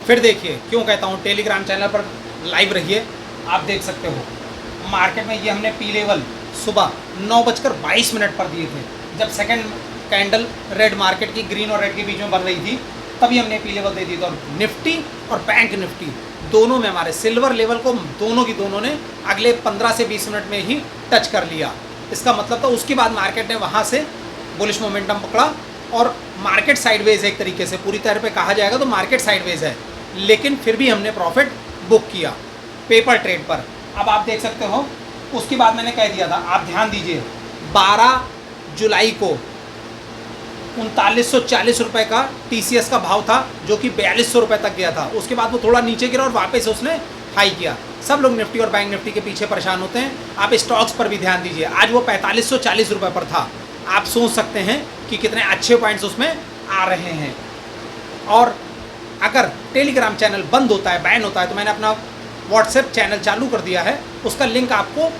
फिर देखिए क्यों कहता हूँ टेलीग्राम चैनल पर लाइव रहिए। आप देख सकते हो मार्केट में ये हमने पी लेवल सुबह 9:22 पर दिए थे, जब सेकंड कैंडल रेड मार्केट की ग्रीन और रेड के बीच में बन रही थी, तभी हमने पी लेवल दे दी थी। और निफ्टी और बैंक निफ्टी दोनों में हमारे सिल्वर लेवल को दोनों की दोनों ने अगले 15 से 20 मिनट में ही टच कर लिया। इसका मतलब था उसके बाद मार्केट ने वहाँ से बुलिश मोमेंटम पकड़ा और मार्केट साइडवेज एक तरीके से पूरी तरह पे कहा जाएगा तो मार्केट साइडवेज है, लेकिन फिर भी हमने प्रॉफिट बुक किया पेपर ट्रेड पर। अब आप देख सकते हो उसके बाद मैंने कह दिया था, आप ध्यान दीजिए 12 जुलाई को 3940 रुपये का TCS का भाव था, जो कि 4200 रुपये तक गया था। उसके बाद वो थोड़ा नीचे गिरा और वापस उसने हाई किया। सब लोग निफ्टी और बैंक निफ्टी के पीछे परेशान होते हैं, आप स्टॉक्स पर भी ध्यान दीजिए। आज वो 4540 रुपये पर था। आप सोच सकते हैं कि कितने अच्छे पॉइंट्स उसमें आ रहे हैं। और अगर टेलीग्राम चैनल बंद होता है, बैन होता है, तो मैंने अपना व्हाट्सएप चैनल चालू कर दिया है, उसका लिंक आपको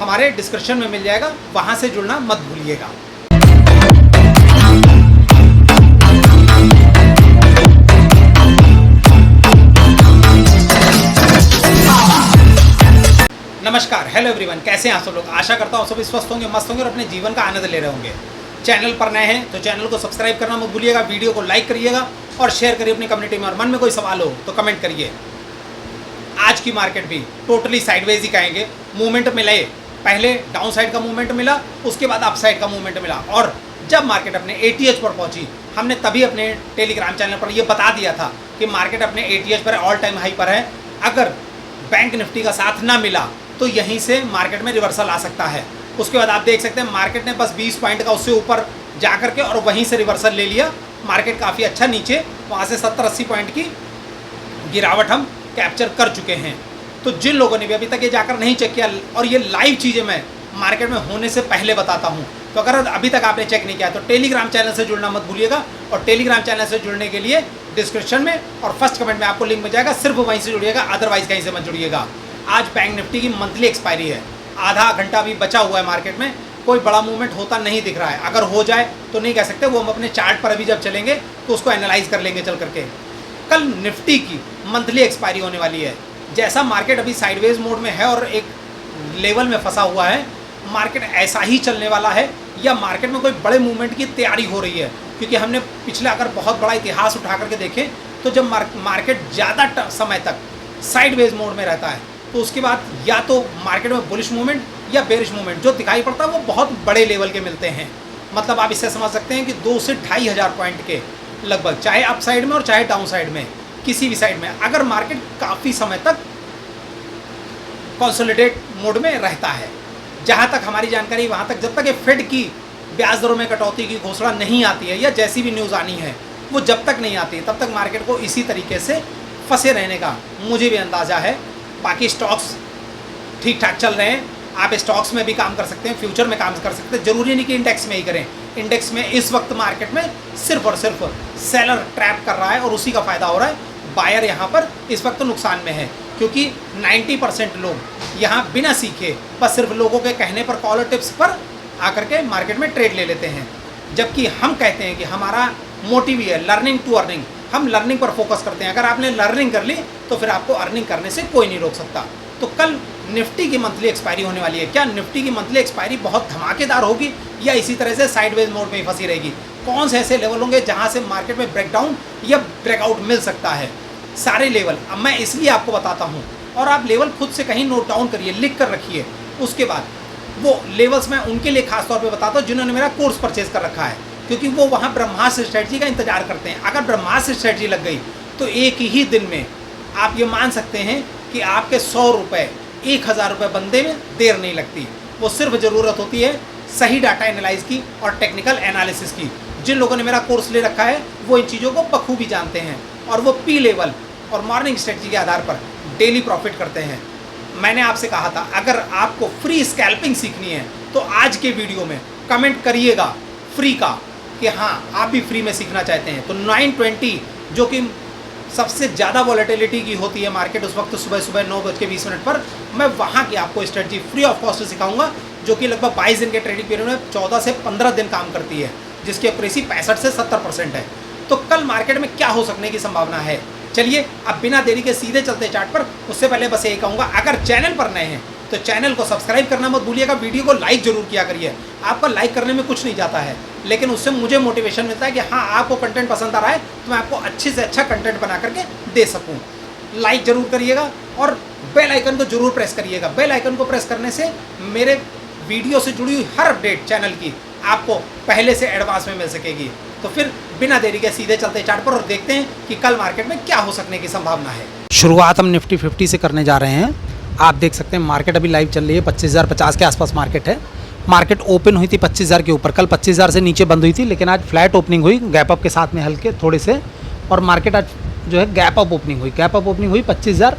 हमारे डिस्क्रिप्शन में मिल जाएगा, वहाँ से जुड़ना मत भूलिएगा। नमस्कार, हेलो एवरीवन, कैसे हैं आप सब लोग। आशा करता हूँ सभी स्वस्थ होंगे, मस्त होंगे और अपने जीवन का आनंद ले रहे होंगे। चैनल पर नए हैं तो चैनल को सब्सक्राइब करना मत भूलिएगा, वीडियो को लाइक करिएगा और शेयर करिए अपनी कम्युनिटी में। और मन में कोई सवाल हो तो कमेंट करिए। आज की मार्केट भी टोटली साइडवेज ही कहेंगे। मूवमेंट मिले, पहले डाउन साइड का मूवमेंट मिला, उसके बाद अप साइड का मूवमेंट मिला। और जब मार्केट अपने ATH पर पहुंची, हमने तभी अपने टेलीग्राम चैनल पर यह बता दिया था कि मार्केट अपने ATH पर ऑल टाइम हाई पर है। अगर बैंक निफ्टी का साथ ना मिला तो यहीं से मार्केट में रिवर्सल आ सकता है। उसके बाद आप देख सकते हैं मार्केट ने बस 20 पॉइंट का उससे ऊपर जा करके और वहीं से रिवर्सल ले लिया। मार्केट काफ़ी अच्छा नीचे वहाँ से 70-80 पॉइंट की गिरावट हम कैप्चर कर चुके हैं। तो जिन लोगों ने भी अभी तक ये जाकर नहीं चेक किया, और ये लाइव चीज़ें मैं मार्केट में होने से पहले बताता हूँ, तो अगर अभी तक आपने चेक नहीं किया तो टेलीग्राम चैनल से जुड़ना मत भूलिएगा। और टेलीग्राम चैनल से जुड़ने के लिए डिस्क्रिप्शन में और फर्स्ट कमेंट में आपको लिंक मिल जाएगा, सिर्फ वहीं से जुड़िएगा, अदरवाइज कहीं से मत जुड़िएगा। आज बैंक निफ्टी की मंथली एक्सपायरी है, आधा घंटा भी बचा हुआ है। मार्केट में कोई बड़ा मूवमेंट होता नहीं दिख रहा है। अगर हो जाए तो नहीं कह सकते, वो हम अपने चार्ट पर अभी जब चलेंगे तो उसको एनालाइज कर लेंगे चल करके। कल निफ्टी की मंथली एक्सपायरी होने वाली है। जैसा मार्केट अभी साइडवेज मोड में है और एक लेवल में फंसा हुआ है, मार्केट ऐसा ही चलने वाला है या मार्केट में कोई बड़े मूवमेंट की तैयारी हो रही है? क्योंकि हमने पिछले अगर बहुत बड़ा इतिहास उठा करके देखें तो जब मार्केट ज़्यादा समय तक साइडवेज मोड में रहता है तो उसके बाद या तो मार्केट में बुलिश मूवमेंट या बेरिश मूवमेंट जो दिखाई पड़ता है वो बहुत बड़े लेवल के मिलते हैं। मतलब आप इससे समझ सकते हैं कि 2 से 2500 पॉइंट के लगभग, चाहे अप साइड में और चाहे डाउन साइड में, किसी भी साइड में अगर मार्केट काफ़ी समय तक कंसोलिडेट मोड में रहता है। जहाँ तक हमारी जानकारी, वहाँ तक जब तक ये फेड की ब्याज दरों में कटौती की घोषणा नहीं आती है या जैसी भी न्यूज़ आनी है वो जब तक नहीं आती है, तब तक मार्केट को इसी तरीके से फंसे रहने का मुझे भी अंदाज़ा है। बाकी स्टॉक्स ठीक ठाक चल रहे हैं। आप स्टॉक्स में भी काम कर सकते हैं, फ्यूचर में काम कर सकते हैं, जरूरी नहीं कि इंडेक्स में ही करें। इंडेक्स में इस वक्त मार्केट में सिर्फ और सिर्फ सेलर ट्रैप कर रहा है और उसी का फ़ायदा हो रहा है। बायर यहाँ पर इस वक्त नुकसान में है, क्योंकि 90% लोग यहाँ बिना सीखे बस सिर्फ लोगों के कहने पर, कॉलर टिप्स पर आकर के मार्केट में ट्रेड ले लेते हैं। जबकि हम कहते हैं कि हमारा मोटिव ही है लर्निंग टू अर्निंग। हम लर्निंग पर फोकस करते हैं। अगर आपने लर्निंग कर ली तो फिर आपको अर्निंग करने से कोई नहीं रोक सकता। तो कल निफ्टी की मंथली एक्सपायरी होने वाली है। क्या निफ्टी की मंथली एक्सपायरी बहुत धमाकेदार होगी या इसी तरह से साइडवेज मोड में ही फंसी रहेगी? कौन से ऐसे लेवल होंगे जहां से मार्केट में ब्रेकडाउन या ब्रेकआउट मिल सकता है? सारे लेवल अब मैं इसलिए आपको बताता हूँ, और आप लेवल खुद से कहीं नोट डाउन करिए, लिख कर रखिए। उसके बाद वो लेवल्स मैं उनके लिए खास तौर पे बताता हूँ जिन्होंने मेरा कोर्स परचेज कर रखा है, क्योंकि वो वहाँ ब्रह्मास्त्र स्ट्रेटजी का इंतजार करते हैं। अगर ब्रह्मास्त्र स्ट्रेटजी लग गई तो एक ही दिन में आप ये मान सकते हैं कि आपके 100 रुपये 1000 रुपये बनने में देर नहीं लगती। वो सिर्फ ज़रूरत होती है सही डाटा एनालाइज की और टेक्निकल एनालिसिस की। जिन लोगों ने मेरा कोर्स ले रखा है वो इन चीज़ों को बखूबी जानते हैं और वो पी लेवल और मॉर्निंग स्ट्रेटजी के आधार पर डेली प्रॉफिट करते हैं। मैंने आपसे कहा था अगर आपको फ्री स्कैल्पिंग सीखनी है तो आज के वीडियो में कमेंट करिएगा फ्री का कि हाँ आप भी फ्री में सीखना चाहते हैं। तो 9:20 जो कि सबसे ज़्यादा वॉलेटिलिटी की होती है मार्केट, उस वक्त सुबह सुबह 9:20 पर मैं वहाँ की आपको स्ट्रेटजी फ्री ऑफ कॉस्ट सिखाऊंगा, जो कि लगभग 22 दिन के ट्रेडिंग पीरियड में 14 से 15 दिन काम करती है, जिसकी एक्यूरेसी 65 से 70% है। तो कल मार्केट में क्या हो सकने की संभावना है? चलिए अब बिना देरी के सीधे चलते चार्ट पर। उससे पहले बस यही कहूँगा, अगर चैनल पर नए हैं तो चैनल को सब्सक्राइब करना मत भूलिएगा, वीडियो को लाइक जरूर किया करिए। आपका लाइक करने में कुछ नहीं जाता है, लेकिन उससे मुझे मोटिवेशन मिलता है कि हाँ आपको कंटेंट पसंद आ रहा है तो मैं आपको अच्छे से अच्छा कंटेंट बना करके दे सकूँ। लाइक जरूर करिएगा और बेल आइकन को जरूर प्रेस करिएगा। बेल आइकन को प्रेस करने से मेरे वीडियो से जुड़ी हुई हर अपडेट चैनल की आपको पहले से एडवांस में मिल सकेगी। तो फिर बिना देरी के सीधे चलते चार्ट पर और देखते हैं कि कल मार्केट में क्या हो सकने की संभावना है। शुरुआत हम निफ्टी 50 से करने जा रहे हैं। आप देख सकते हैं मार्केट अभी लाइव चल रही है, 25,050 के आसपास मार्केट है। मार्केट ओपन हुई थी 25,000 के ऊपर, कल 25,000 से नीचे बंद हुई थी, लेकिन आज फ्लैट ओपनिंग हुई गैप अप के साथ में हल्के थोड़े से, और मार्केट आज जो है गैप अप ओपनिंग हुई। गैप अप ओपनिंग हुई 25,000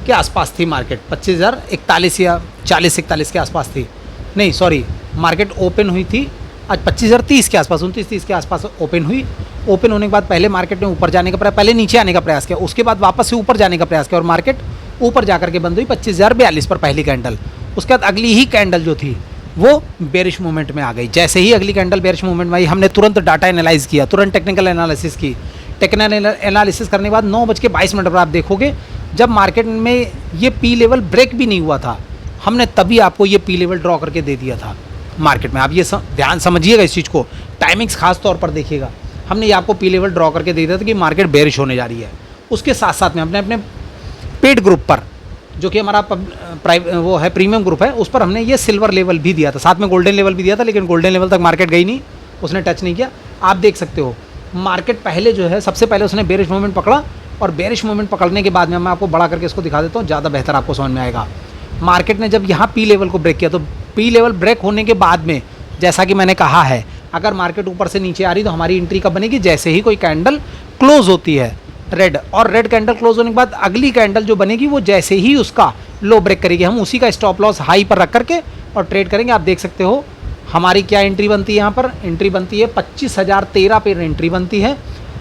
के आसपास थी मार्केट, 25,041 या 40-41 के आसपास थी। नहीं सॉरी, मार्केट ओपन हुई थी आज 25,030 के आसपास, 29-30 के आसपास ओपन हुई। ओपन होने के बाद पहले मार्केट ने ऊपर जाने का प्रयास, पहले नीचे आने का प्रयास किया, उसके बाद वापस से ऊपर जाने का प्रयास किया और मार्केट ऊपर जाकर के बंद हुई 25,042 पर पहली कैंडल। उसके बाद अगली ही कैंडल जो थी वो बेरिश मूवमेंट में आ गई। जैसे ही अगली कैंडल बेरिश मूवमेंट में आई, हमने तुरंत डाटा एनालाइज किया, तुरंत टेक्निकल एनालिसिस की। टेक्निकल एनालिसिस करने के बाद 9:22 पर आप देखोगे जब मार्केट में ये पी लेवल ब्रेक भी नहीं हुआ था, हमने तभी आपको ये पी लेवल ड्रॉ करके दे दिया था मार्केट में। आप ये ध्यान समझिएगा इस चीज़ को, टाइमिंग्स खास तौर पर देखिएगा। हमने ये आपको पी लेवल ड्रॉ करके दे दिया था कि मार्केट बेरिश होने जा रही है। उसके साथ साथ में हमने अपने पेड ग्रुप पर, जो कि हमारा वो है प्रीमियम ग्रुप है, उस पर हमने ये सिल्वर लेवल भी दिया था, साथ में गोल्डन लेवल भी दिया था, लेकिन गोल्डन लेवल तक मार्केट गई नहीं, उसने टच नहीं किया। आप देख सकते हो मार्केट पहले जो है सबसे पहले उसने बेरिश मूवमेंट पकड़ा, और बेरिश मूवमेंट पकड़ने के बाद में मैं आपको बड़ा करके इसको दिखा देता हूँ, ज़्यादा बेहतर आपको समझ में आएगा। मार्केट ने जब यहाँ पी लेवल को ब्रेक किया, तो पी लेवल ब्रेक होने के बाद में जैसा कि मैंने कहा है, अगर मार्केट ऊपर से नीचे आ रही तो हमारी एंट्री कब बनेगी, जैसे ही कोई कैंडल क्लोज होती है रेड, और रेड कैंडल क्लोज होने के बाद अगली कैंडल जो बनेगी वो जैसे ही उसका लो ब्रेक करेगी, हम उसी का स्टॉप लॉस हाई पर रख करके और ट्रेड करेंगे। आप देख सकते हो हमारी क्या एंट्री बनती है, यहाँ पर एंट्री बनती है 25,013 पर एंट्री बनती है,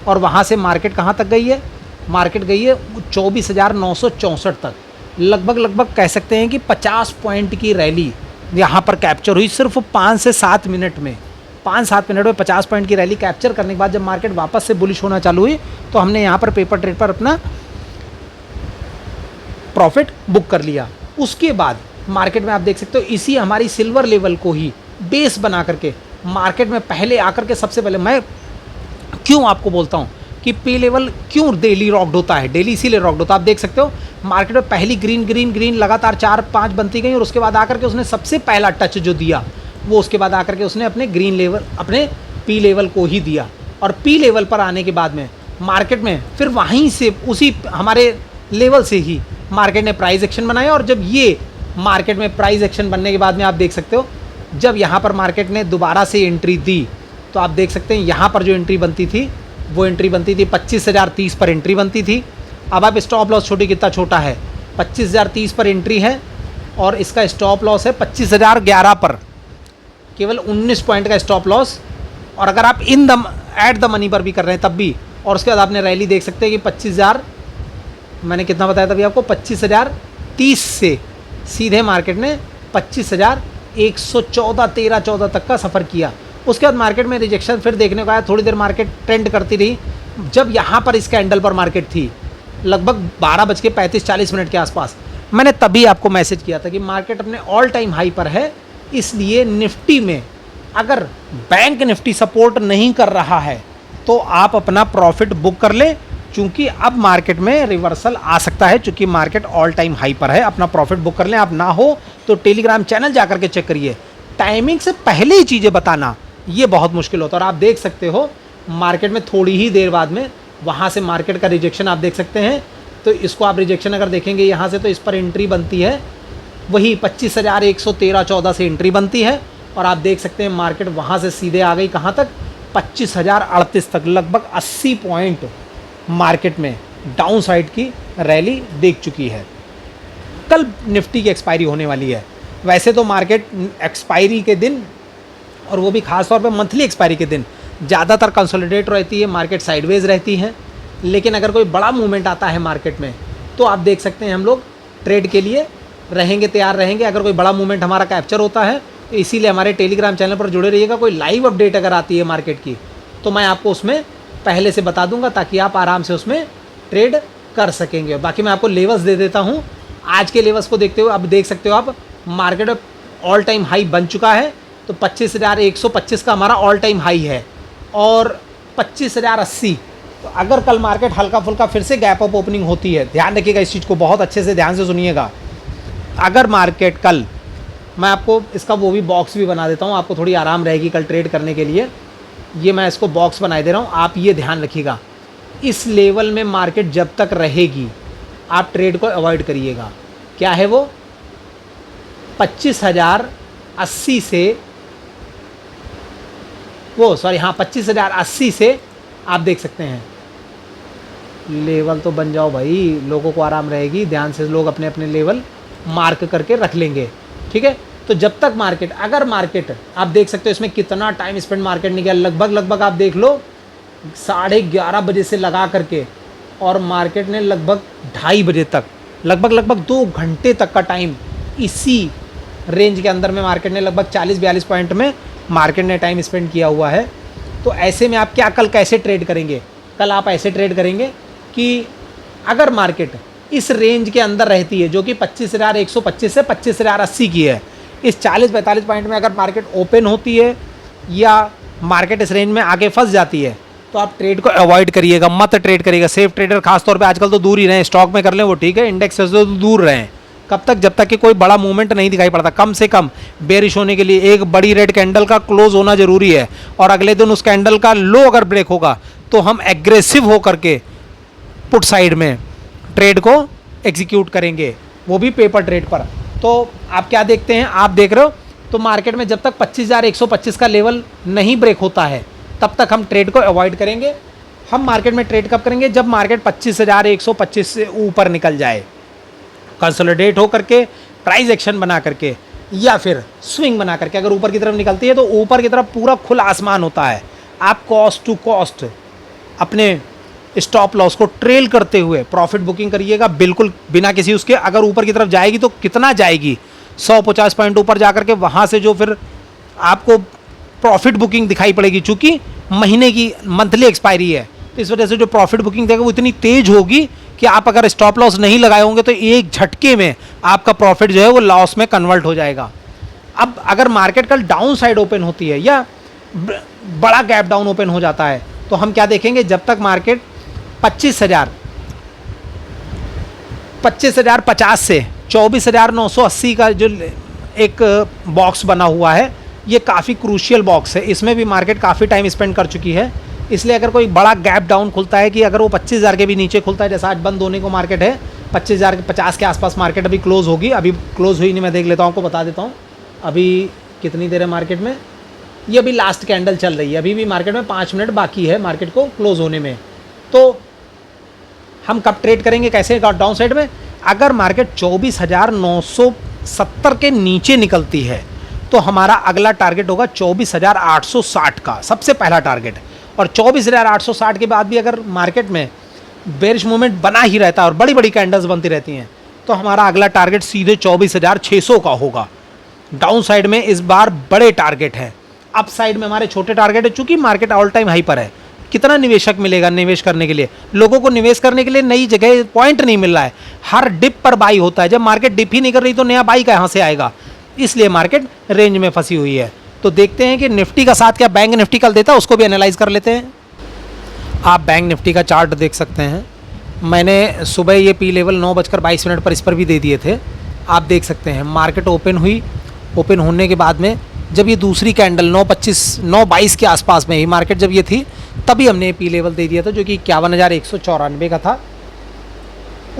और वहाँ से मार्केट कहाँ तक गई है, मार्केट गई है 24,964 तक। लगभग कह सकते हैं कि 50 पॉइंट की रैली यहाँ पर कैप्चर हुई सिर्फ 5 से 7 मिनट में। 5-7 मिनट में 50 पॉइंट की रैली कैप्चर करने के बाद जब मार्केट वापस से बुलिश होना चालू हुई, तो हमने यहाँ पर पेपर ट्रेड पर अपना प्रॉफिट बुक कर लिया। उसके बाद मार्केट में आप देख सकते हो इसी हमारी सिल्वर लेवल को ही बेस बना करके मार्केट में पहले आकर के, सबसे पहले मैं क्यों आपको बोलता हूँ कि पी लेवल क्यों डेली रॉक्ड होता है, डेली इसीलिए रॉक्ड होता है। आप देख सकते हो मार्केट में पहली ग्रीन लगातार 4-5 बनती गई, और उसके बाद आकर के उसने सबसे पहला टच जो दिया वो उसके बाद आकर के उसने अपने ग्रीन लेवल, अपने पी लेवल को ही दिया, और पी लेवल पर आने के बाद में मार्केट में फिर वहीं से उसी हमारे लेवल से ही मार्केट ने प्राइस एक्शन बनाया। और जब ये मार्केट में प्राइस एक्शन बनने के बाद में आप देख सकते हो जब यहाँ पर मार्केट ने दोबारा से एंट्री दी, तो आप देख सकते हैं यहाँ पर जो एंट्री बनती थी वो एंट्री बनती थी 25,030 पर एंट्री बनती थी। अब आप स्टॉप लॉस छोटी कितना छोटा है, 25,030 पर एंट्री है, और इसका स्टॉप लॉस है 25,011 पर, केवल 19 पॉइंट का स्टॉप लॉस। और अगर आप in the at the money पर भी कर रहे हैं तब भी, और उसके बाद आपने रैली देख सकते हैं कि 25,000, मैंने कितना बताया तभी आपको, 25,030 से सीधे मार्केट ने 25,114 13-14 तक का सफ़र किया। उसके बाद मार्केट में रिजेक्शन फिर देखने को आया, थोड़ी देर मार्केट ट्रेंड करती रही। जब यहाँ पर इस कैंडल पर मार्केट थी लगभग 12:35-40 के आसपास, मैंने तभी आपको मैसेज किया था कि मार्केट अपने ऑल टाइम हाई पर है, इसलिए निफ्टी में अगर बैंक निफ्टी सपोर्ट नहीं कर रहा है तो आप अपना प्रॉफिट बुक कर लें, क्योंकि अब मार्केट में रिवर्सल आ सकता है, क्योंकि मार्केट ऑल टाइम हाई पर है। अपना प्रॉफिट बुक कर लें। आप ना हो तो टेलीग्राम चैनल जा करके चेक करिए, टाइमिंग से पहले ही चीज़ें बताना ये बहुत मुश्किल होता है। और आप देख सकते हो मार्केट में थोड़ी ही देर बाद में वहाँ से मार्केट का रिजेक्शन आप देख सकते हैं। तो इसको आप रिजेक्शन अगर देखेंगे यहाँ से, तो इस पर एंट्री बनती है वही 25,113-14 से एंट्री बनती है, और आप देख सकते हैं मार्केट वहाँ से सीधे आ गई कहाँ तक, 25,038 तक। लगभग 80 पॉइंट मार्केट में डाउन साइड की रैली देख चुकी है। कल निफ्टी की एक्सपायरी होने वाली है। वैसे तो मार्केट एक्सपायरी के दिन, और वो भी खास तौर पे मंथली एक्सपायरी के दिन, ज़्यादातर कंसोलिडेट रहती है, मार्केट साइडवेज रहती है। लेकिन अगर कोई बड़ा मूवमेंट आता है मार्केट में, तो आप देख सकते हैं हम लोग ट्रेड के लिए रहेंगे, तैयार रहेंगे। अगर कोई बड़ा मूवमेंट हमारा कैप्चर होता है तो इसीलिए हमारे टेलीग्राम चैनल पर जुड़े रहिएगा। कोई लाइव अपडेट अगर आती है मार्केट की, तो मैं आपको उसमें पहले से बता दूंगा, ताकि आप आराम से उसमें ट्रेड कर सकेंगे। बाकी मैं आपको लेवल्स दे देता हूँ। आज के लेवल्स को देखते हुए अब देख सकते हो आप, मार्केट में ऑल टाइम हाई बन चुका है। तो 25,125 का हमारा ऑल टाइम हाई है और 25,080। तो अगर कल मार्केट हल्का फुल्का फिर से गैप अप ओपनिंग होती है, ध्यान रखिएगा इस चीज़ को, बहुत अच्छे से ध्यान से सुनिएगा। अगर मार्केट कल, मैं आपको इसका वो भी बॉक्स भी बना देता हूँ, आपको थोड़ी आराम रहेगी कल ट्रेड करने के लिए। ये मैं इसको बॉक्स बना दे रहा हूँ, आप ये ध्यान रखिएगा, इस लेवल में मार्केट जब तक रहेगी आप ट्रेड को अवॉइड करिएगा। क्या है वो? 25,080 से, वो सॉरी हाँ 25,080 से आप देख सकते हैं। लेवल तो बन जाओ भाई, लोगों को आराम रहेगी, ध्यान से लोग अपने अपने लेवल मार्क करके रख लेंगे, ठीक है। तो जब तक मार्केट, अगर मार्केट आप देख सकते हो इसमें कितना टाइम स्पेंड मार्केट ने किया, लगभग आप देख लो 11:30 बजे से लगा करके, और मार्केट ने लगभग 2:30 बजे तक, लगभग 2 घंटे तक का टाइम इसी रेंज के अंदर में मार्केट ने लगभग 40-42 पॉइंट में मार्केट ने टाइम स्पेंड किया हुआ है। तो ऐसे में आप क्या कल कैसे ट्रेड करेंगे? कल आप ऐसे ट्रेड करेंगे कि अगर मार्केट इस रेंज के अंदर रहती है जो कि 25,125 से 25,080 की है, इस 40-45 पॉइंट में अगर मार्केट ओपन होती है या मार्केट इस रेंज में आके फंस जाती है, तो आप ट्रेड को अवॉइड करिएगा, मत ट्रेड करिएगा। सेफ ट्रेडर खासतौर पे आजकल तो दूर ही रहें, स्टॉक में कर लें वो ठीक है, इंडेक्स से तो दूर रहें। कब तक? जब तक कि कोई बड़ा मूवमेंट नहीं दिखाई पड़ता। कम से कम बेरिश होने के लिए एक बड़ी रेड कैंडल का क्लोज होना जरूरी है, और अगले दिन उस कैंडल का लो अगर ब्रेक होगा तो हम एग्रेसिव हो करके पुट साइड में ट्रेड को एग्जीक्यूट करेंगे, वो भी पेपर ट्रेड पर। तो आप क्या देखते हैं, आप देख रहे हो, तो मार्केट में जब तक 25,125 का लेवल नहीं ब्रेक होता है तब तक हम ट्रेड को अवॉइड करेंगे। हम मार्केट में ट्रेड कब करेंगे? जब मार्केट 25,125 से ऊपर निकल जाए, कंसोलिडेट हो करके, प्राइस एक्शन बना करके, या फिर स्विंग बना करके अगर ऊपर की तरफ निकलती है तो ऊपर की तरफ पूरा खुला आसमान होता है। आप कॉस्ट टू कॉस्ट अपने स्टॉप लॉस को ट्रेल करते हुए प्रॉफिट बुकिंग करिएगा, बिल्कुल बिना किसी उसके। अगर ऊपर की तरफ जाएगी तो कितना जाएगी? 150 पॉइंट ऊपर जाकर के वहाँ से जो फिर आपको प्रॉफिट बुकिंग दिखाई पड़ेगी, चूँकि महीने की मंथली एक्सपायरी है, तो इस वजह से जो प्रॉफिट बुकिंग देगा वो इतनी तेज होगी कि आप अगर स्टॉप लॉस नहीं लगाए होंगे तो एक झटके में आपका प्रॉफिट जो है वो लॉस में कन्वर्ट हो जाएगा। अब अगर मार्केट कल डाउन साइड ओपन होती है या बड़ा गैप डाउन ओपन हो जाता है, तो हम क्या देखेंगे? जब तक मार्केट 25,050 से 24,980 का जो एक बॉक्स बना हुआ है, ये काफ़ी क्रूशियल बॉक्स है। इसमें भी मार्केट काफ़ी टाइम स्पेंड कर चुकी है। इसलिए अगर कोई बड़ा गैप डाउन खुलता है कि अगर वो 25,000 के भी नीचे खुलता है, जैसा आज बंद होने को मार्केट है 25,050 के आसपास मार्केट अभी क्लोज होगी। अभी क्लोज हुई नहीं, मैं देख लेता हूँ, आपको बता देता हूँ अभी कितनी देर है मार्केट में। ये अभी लास्ट कैंडल चल रही है, अभी भी मार्केट में 5 मिनट बाकी है मार्केट को क्लोज होने में। तो हम कब ट्रेड करेंगे, कैसे? डाउन साइड में अगर मार्केट 24,970 के नीचे निकलती है तो हमारा अगला टारगेट होगा 24,860 का, सबसे पहला टारगेट। और 24,860 के बाद भी अगर मार्केट में बेरिश मूवमेंट बना ही रहता है और बड़ी बड़ी कैंडल्स बनती रहती हैं, तो हमारा अगला टारगेट सीधे 24,600 का होगा। डाउन साइड में इस बार बड़े टारगेट हैं, अप साइड में हमारे छोटे टारगेट है। चूंकि मार्केट ऑल टाइम हाई पर है, कितना निवेशक मिलेगा निवेश करने के लिए? लोगों को निवेश करने के लिए नई जगह पॉइंट नहीं मिल रहा है, हर डिप पर बाई होता है। जब मार्केट डिप ही नहीं कर रही तो नया बाई कहाँ से आएगा? इसलिए मार्केट रेंज में फंसी हुई है। तो देखते हैं कि निफ्टी का साथ क्या बैंक निफ्टी कल देता है, उसको भी एनालाइज कर लेते हैं। आप बैंक निफ्टी का चार्ट देख सकते हैं, मैंने सुबह ये पी लेवल 9:22 पर इस पर भी दे दिए थे। आप देख सकते हैं मार्केट ओपन हुई, ओपन होने के बाद में जब ये दूसरी कैंडल 9:22 के आसपास में ही मार्केट जब ये थी, तभी हमने पी लेवल दे दिया था जो कि 51,194 का था,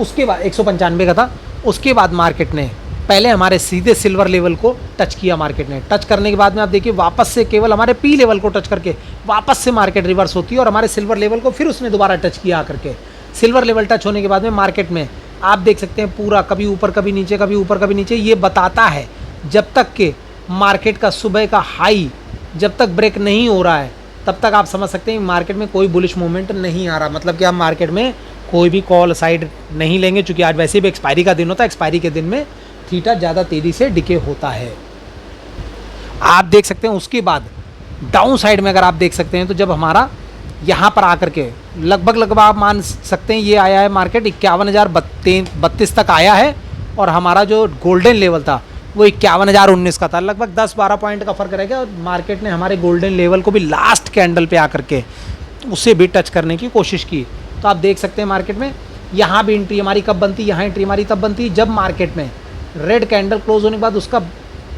उसके बाद 195 का था। उसके बाद मार्केट ने पहले हमारे सीधे सिल्वर लेवल को टच किया। मार्केट ने टच करने के बाद में आप देखिए वापस से केवल हमारे पी लेवल को टच करके वापस से मार्केट रिवर्स होती है और हमारे सिल्वर लेवल को फिर उसने दोबारा टच किया आकर के। सिल्वर लेवल टच होने के बाद में मार्केट में आप देख सकते हैं पूरा कभी ऊपर कभी नीचे, कभी ऊपर कभी नीचे। ये बताता है जब तक कि मार्केट का सुबह का हाई जब तक ब्रेक नहीं हो रहा है तब तक आप समझ सकते हैं मार्केट में कोई बुलिश मूवमेंट नहीं आ रहा। मतलब कि हम मार्केट में कोई भी कॉल साइड नहीं लेंगे, चूँकि आज वैसे भी एक्सपायरी का दिन होता है। एक्सपायरी के दिन में थीटा ज़्यादा तेज़ी से डिके होता है। आप देख सकते हैं उसके बाद डाउन साइड में अगर आप देख सकते हैं तो जब हमारा यहाँ पर आकर के लगभग आप मान सकते हैं ये आया है मार्केट 51,032 तक आया है, और हमारा जो गोल्डन लेवल था वो 51,019 का था। लगभग 10-12 पॉइंट का फर्क रह गया, और मार्केट ने हमारे गोल्डन लेवल को भी लास्ट कैंडल पे आकर के उससे भी टच करने की कोशिश की। तो आप देख सकते हैं मार्केट में यहाँ भी एंट्री हमारी कब बनती, यहाँ एंट्री हमारी तब बनती जब मार्केट में रेड कैंडल क्लोज होने के बाद उसका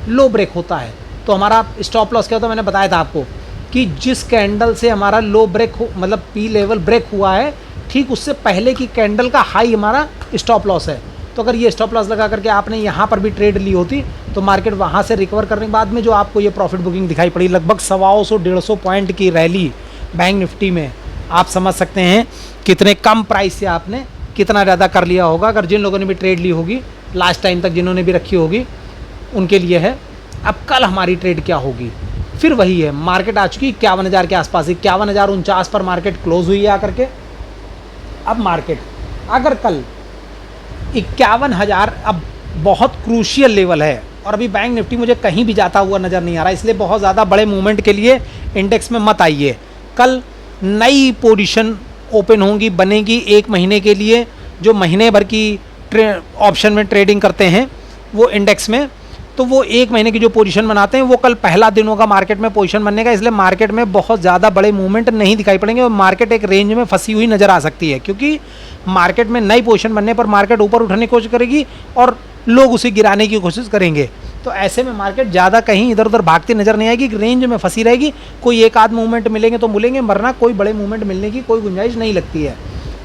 लो ब्रेक होता है। तो हमारा स्टॉप लॉस क्या होता है, मैंने बताया था आपको कि जिस कैंडल से हमारा लो ब्रेक हो, मतलब पी लेवल ब्रेक हुआ है, ठीक उससे पहले की कैंडल का हाई हमारा स्टॉप लॉस है। तो अगर ये स्टॉप लॉस लगा करके आपने यहाँ पर भी ट्रेड ली होती तो मार्केट वहाँ से रिकवर करने के बाद में जो आपको ये प्रॉफिट बुकिंग दिखाई पड़ी, लगभग 125-150 पॉइंट की रैली बैंक निफ्टी में, आप समझ सकते हैं कितने कम प्राइस से आपने कितना ज़्यादा कर लिया होगा। अगर जिन लोगों ने भी ट्रेड ली होगी लास्ट टाइम तक, जिन्होंने भी रखी होगी, उनके लिए है। अब कल हमारी ट्रेड क्या होगी, फिर वही है, मार्केट आ चुकी 51,000 के आसपास, 51,049 पर मार्केट क्लोज हुई है आकर के। अब मार्केट अगर कल 51,000, अब बहुत क्रूशियल लेवल है, और अभी बैंक निफ्टी मुझे कहीं भी जाता हुआ नज़र नहीं आ रहा, इसलिए बहुत ज़्यादा बड़े मूवमेंट के लिए इंडेक्स में मत आइए। कल नई पोजीशन ओपन होंगी, बनेगी 1 महीने के लिए। जो महीने भर की ऑप्शन में ट्रेडिंग करते हैं वो इंडेक्स में, तो वो 1 महीने की जो पोजीशन बनाते हैं वो कल पहला दिन होगा मार्केट में पोजीशन बनने का। इसलिए मार्केट में बहुत ज़्यादा बड़े मूवमेंट नहीं दिखाई पड़ेंगे, और मार्केट एक रेंज में फंसी हुई नज़र आ सकती है, क्योंकि मार्केट में नई पोजीशन बनने पर मार्केट ऊपर उठने की कोशिश करेगी और लोग उसे गिराने की कोशिश करेंगे। तो ऐसे में मार्केट ज़्यादा कहीं इधर उधर भागती नज़र नहीं आएगी, रेंज में फंसी रहेगी। कोई एक आध मूवमेंट मिलेंगे तो मिलेंगे, वरना कोई बड़े मूवमेंट मिलने की कोई गुंजाइश नहीं लगती है।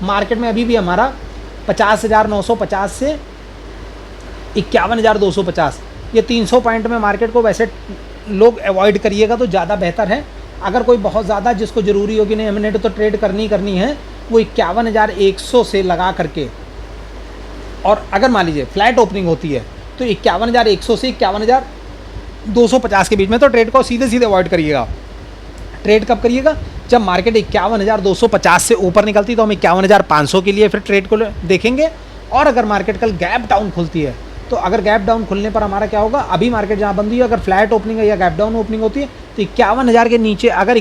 मार्केट में अभी भी हमारा 50,950 से 51,250, ये 300 पॉइंट में मार्केट को वैसे लोग अवॉइड करिएगा तो ज़्यादा बेहतर है। अगर कोई बहुत ज़्यादा जिसको ज़रूरी होगी नहीं हमने तो ट्रेड करनी है, वो 51,100 से लगा करके, और अगर मान लीजिए फ्लैट ओपनिंग होती है तो 51,100 से 51,250 के बीच में तो ट्रेड को सीधे अवॉइड करिएगा। ट्रेड कब करिएगा, जब मार्केट 51,250 से ऊपर निकलती तो हम 51,500 के लिए फिर ट्रेड को देखेंगे। और अगर मार्केट कल गैप डाउन खुलती है, तो अगर गैप डाउन खुलने पर हमारा क्या होगा, अभी मार्केट जहाँ बंद हुई है, अगर फ्लैट ओपनिंग है या गैप डाउन ओपनिंग होती है तो 51,000 के नीचे अगर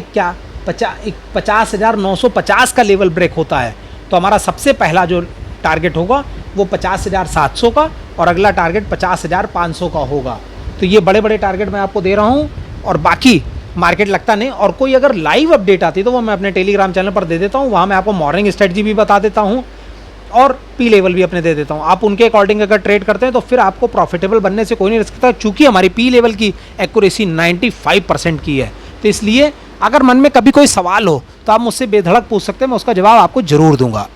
50,950 का लेवल ब्रेक होता है तो हमारा सबसे पहला जो टारगेट होगा वो 50,700 का, और अगला टारगेट 50,500 का होगा। तो ये बड़े बड़े टारगेट मैं आपको दे रहा हूँ, और बाकी मार्केट लगता नहीं। और कोई अगर लाइव अपडेट आती है तो वो मैं अपने टेलीग्राम चैनल पर दे देता हूँ, वहाँ मैं आपको मॉर्निंग स्ट्रेटजी भी बता देता हूँ और पी लेवल भी अपने दे देता हूँ। आप उनके अकॉर्डिंग अगर ट्रेड करते हैं तो फिर आपको प्रॉफिटेबल बनने से कोई नहीं रोक सकता, चूँकि हमारी पी लेवल की एक्यूरेसी 95% की है। तो इसलिए अगर मन में कभी कोई सवाल हो तो आप मुझसे बेधड़क पूछ सकते हैं, मैं उसका जवाब आपको ज़रूर दूंगा।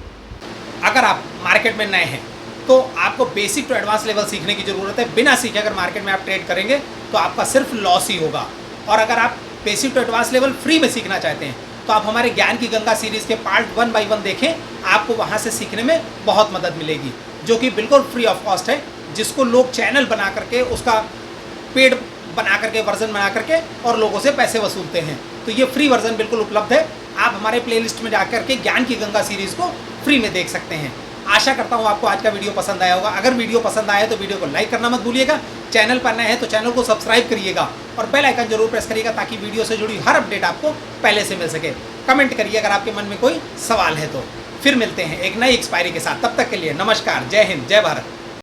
अगर आप मार्केट में नए हैं तो आपको बेसिक टू एडवांस लेवल सीखने की ज़रूरत है। बिना सीखे अगर मार्केट में आप ट्रेड करेंगे तो आपका सिर्फ लॉस ही होगा। और अगर आप basic to advance level free में सीखना चाहते हैं तो आप हमारे ज्ञान की गंगा सीरीज़ के पार्ट 1 बाय 1 देखें, आपको वहाँ से सीखने में बहुत मदद मिलेगी, जो कि बिल्कुल फ्री ऑफ कॉस्ट है, जिसको लोग चैनल बना करके उसका पेड बना करके वर्जन बना करके और लोगों से पैसे वसूलते हैं। तो ये फ्री वर्जन बिल्कुल उपलब्ध है, आप हमारे प्लेलिस्ट में जाकर के ज्ञान की गंगा सीरीज़ को फ्री में देख सकते हैं। आशा करता हूँ आपको आज का वीडियो पसंद आया होगा। अगर वीडियो पसंद आया तो वीडियो को लाइक करना मत भूलिएगा, चैनल पर नए हैं तो चैनल को सब्सक्राइब करिएगा और बेल आइकन जरूर प्रेस करिएगा, ताकि वीडियो से जुड़ी हर अपडेट आपको पहले से मिल सके। कमेंट करिए अगर आपके मन में कोई सवाल है तो। फिर मिलते हैं एक नई एक्सपायरी के साथ, तब तक के लिए नमस्कार, जय हिंद, जय भारत।